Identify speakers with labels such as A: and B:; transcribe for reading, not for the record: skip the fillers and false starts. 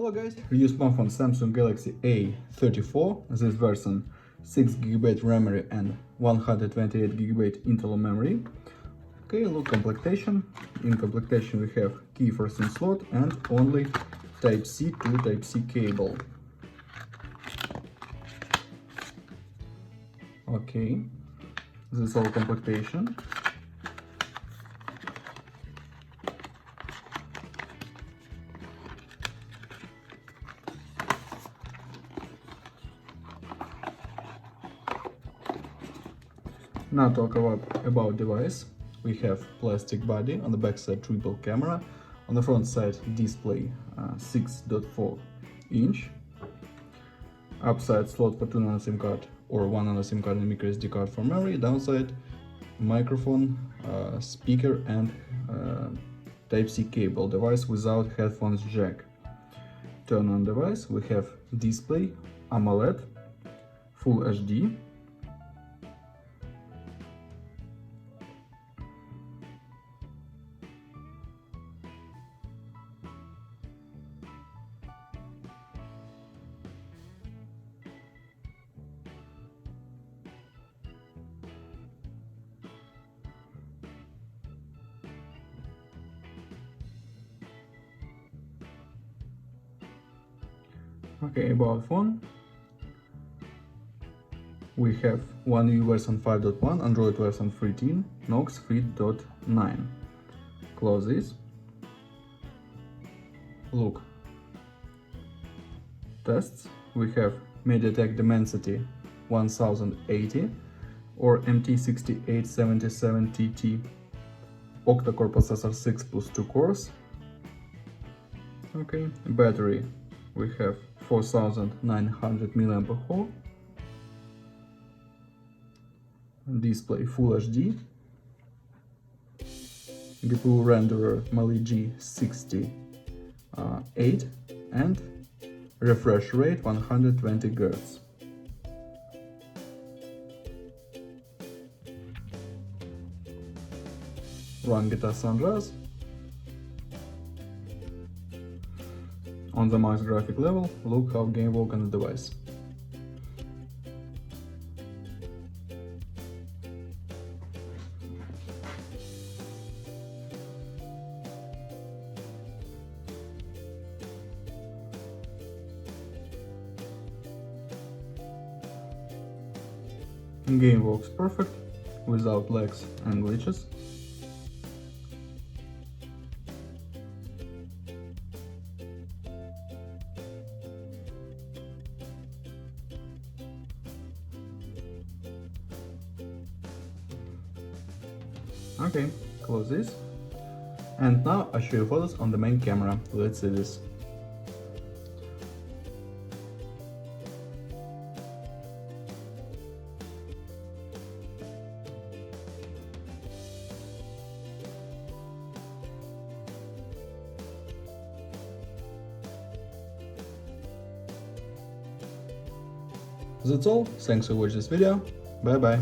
A: Hello guys, review smartphone Samsung Galaxy A34. This version 6GB memory and 128GB internal memory. Okay, look complementation. In complementation we have key for SIM slot and only Type-C to Type-C cable. Okay, this is all complementation. Now talk about device. We have plastic body, on the back side triple camera, on the front side display 6.4 inch, upside slot for 2 nano SIM card or 1 nano SIM card and micro SD card for memory, downside microphone, speaker and Type-C cable, device without headphones jack. Turn on device, we have display AMOLED, Full HD. Okay, about phone, we have One UI version 5.1, Android version 13, Knox 3.9. Close this. Look. Tests. We have MediaTek Dimensity 1080 or MT6877TT, octa-core processor 6 plus 2 cores. Okay, battery. We have 4900 mAh, display Full HD, GPU renderer Mali G68 and refresh rate 120 Hz. Run Guitar Sunrise. On the max graphic level, look how game works on the device. Game works perfect, without lags and glitches. Okay, close this. And now I show you photos on the main camera. Let's see this. That's all. Thanks for watching this video. Bye bye.